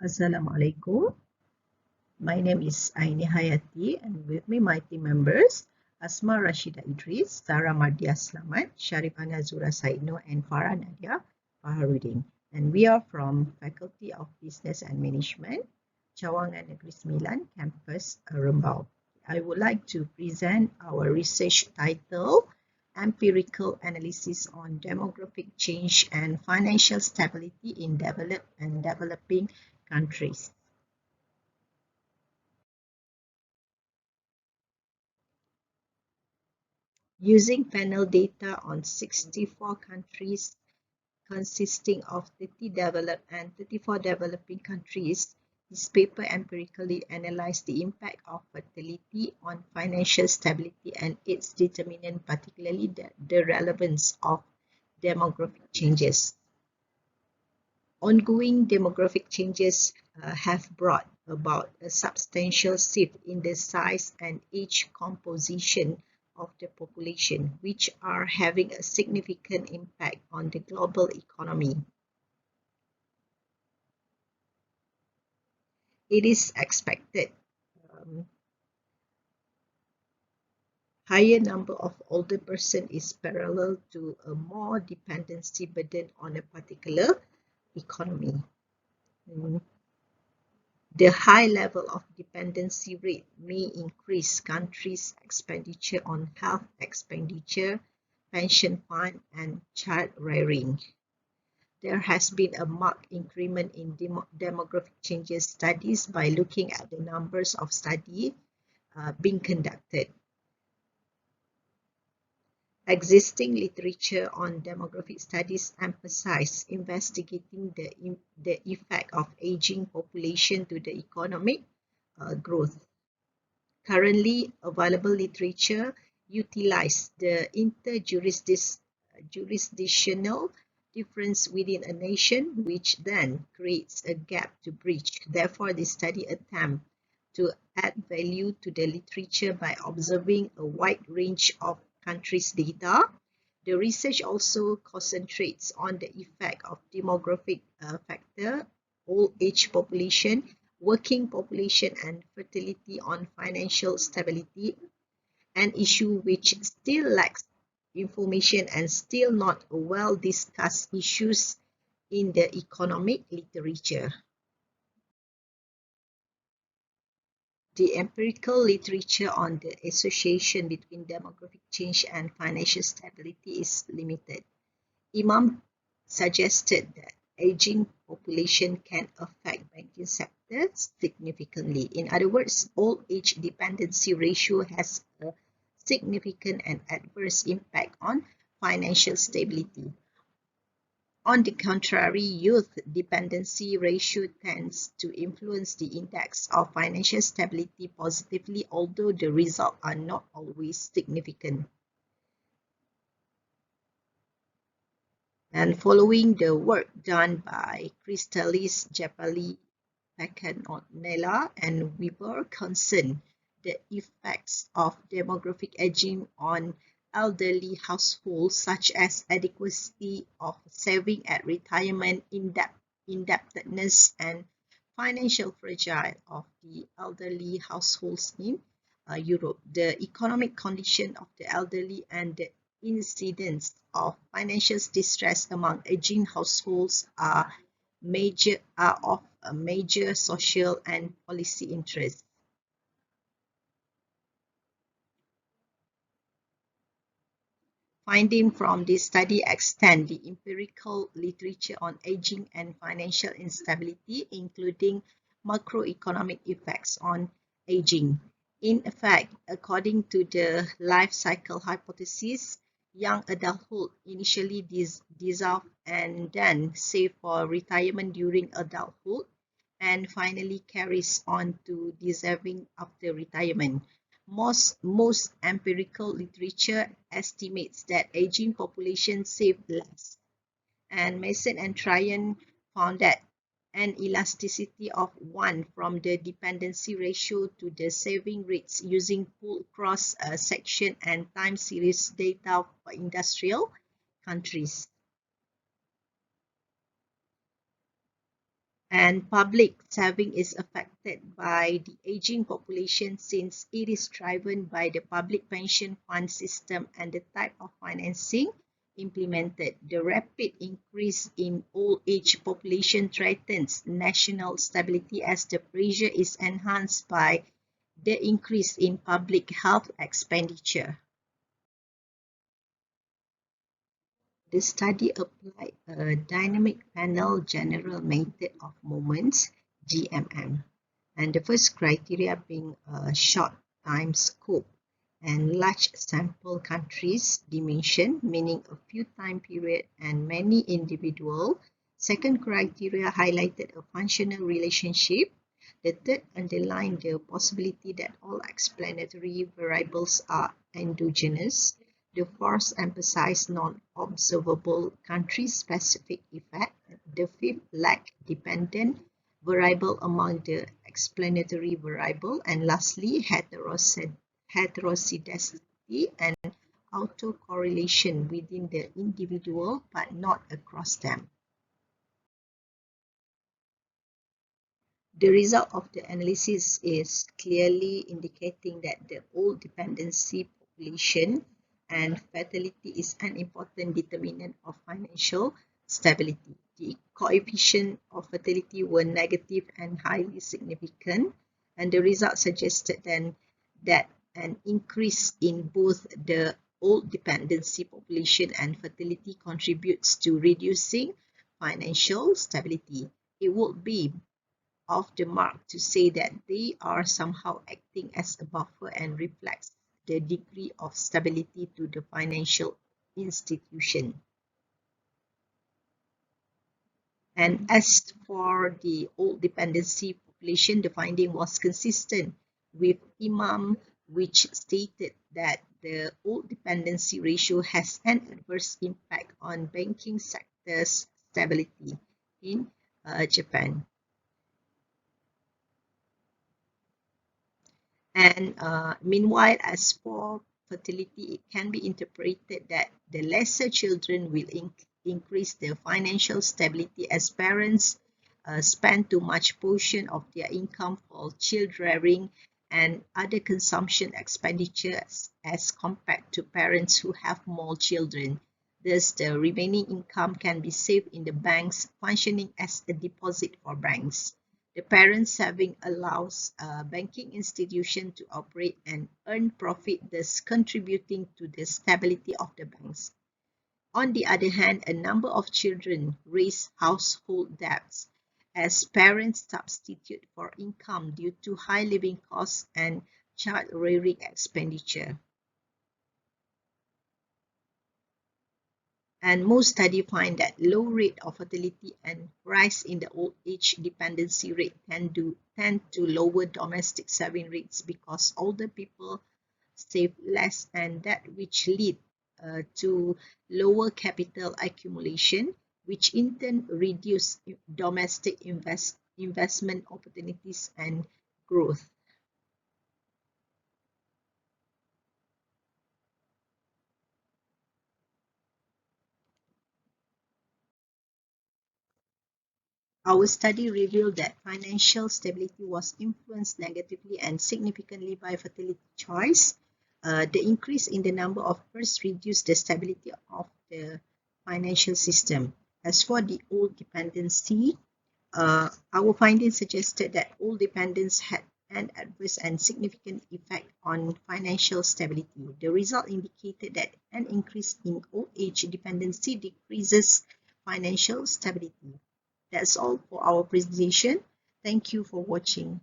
Assalamualaikum. My name is Aini Hayati, and with me my team members Asma Rashida Idris, Sarah Mardia Slamat, Sharifana Zura Saidno, and Farah Nadia Baharudin. And we are from Faculty of Business and Management, Cawangan Negeri Sembilan, Campus Rembau. I would like to present our research title, Empirical Analysis on Demographic Change and Financial Stability in Developed and Developing Countries. Using panel data on 64 countries consisting of 30 developed and 34 developing countries, this paper empirically analyzed the impact of fertility on financial stability and its determinant, particularly the relevance of demographic changes. Ongoing demographic changes have brought about a substantial shift in the size and age composition of the population, which are having a significant impact on the global economy. It is expected higher number of older person is parallel to a more dependency burden on a particular economy. The high level of dependency rate may increase countries' expenditure on health expenditure, pension fund, and child rearing. There has been a marked increment in demographic changes studies by looking at the numbers of studies being conducted. Existing literature on demographic studies emphasize investigating the effect of aging population to the economic growth. Currently available literature utilize the interjurisdictional difference within a nation, which then creates a gap to bridge. Therefore, the study attempt to add value to the literature by observing a wide range of countries' data. The research also concentrates on the effect of demographic factor, old age population, working population, and fertility on financial stability, an issue which still lacks information and still not a well-discussed issues in the economic literature. The empirical literature on the association between demographic change and financial stability is limited. Imam suggested that aging population can affect banking sector significantly. In other words, old age dependency ratio has a significant and adverse impact on financial stability. On the contrary, youth dependency ratio tends to influence the index of financial stability positively, although the results are not always significant. And following the work done by Crystalis, Japali, Pacanonella, and Weber concerned the effects of demographic aging on elderly households, such as adequacy of saving at retirement, indebtedness, and financial fragile of the elderly households in Europe, the economic condition of the elderly, and the incidence of financial distress among aging households are of a major social and policy interest. Findings from this study extend the empirical literature on aging and financial instability, including macroeconomic effects on aging. In effect, according to the life cycle hypothesis, young adulthood initially dissolve and then save for retirement during adulthood, and finally carries on to deserving after retirement. Most empirical literature estimates that aging population save less, and Mason and Tryon found that an elasticity of 1 from the dependency ratio to the saving rates using pooled cross-section and time series data for industrial countries. And public saving is affected by the aging population since it is driven by the public pension fund system and the type of financing implemented. The rapid increase in old age population threatens national stability as the pressure is enhanced by the increase in public health expenditure. The study applied a dynamic panel general method of moments (GMM), and the first criteria being a short time scope and large sample countries dimension, meaning a few time period and many individual. Second criteria highlighted a functional relationship. The third underlined the possibility that all explanatory variables are endogenous. The fourth emphasized non-observable country-specific effect. The fifth lacked dependent variable among the explanatory variable. And lastly, heterozygosity and autocorrelation within the individual but not across them. The result of the analysis is clearly indicating that the old dependency population and fatality is an important determinant of financial stability. The coefficient of fatality were negative and highly significant, and the result suggested then that an increase in both the old dependency population and fatality contributes to reducing financial stability. It would be off the mark to say that they are somehow acting as a buffer and reflects the degree of stability to the financial institution. And as for the old dependency population, the finding was consistent with Imam, which stated that the old dependency ratio has an adverse impact on banking sector's stability in Japan. And meanwhile, as for fertility, it can be interpreted that the lesser children will increase their financial stability as parents spend too much portion of their income for child rearing and other consumption expenditures as compared to parents who have more children. Thus, the remaining income can be saved in the banks, functioning as a deposit for banks. The parent saving allows a banking institution to operate and earn profit, thus contributing to the stability of the banks. On the other hand, a number of children raise household debts as parents substitute for income due to high living costs and child rearing expenditure. And most studies find that low rate of fertility and rise in the old age dependency rate tend to lower domestic saving rates because older people save less, and that which lead to lower capital accumulation, which in turn reduce domestic investment opportunities and growth. Our study revealed that financial stability was influenced negatively and significantly by fertility choice. The increase in the number of births reduced the stability of the financial system. As for the old dependency, our findings suggested that old dependence had an adverse and significant effect on financial stability. The result indicated that an increase in old age dependency decreases financial stability. That's all for our presentation. Thank you for watching.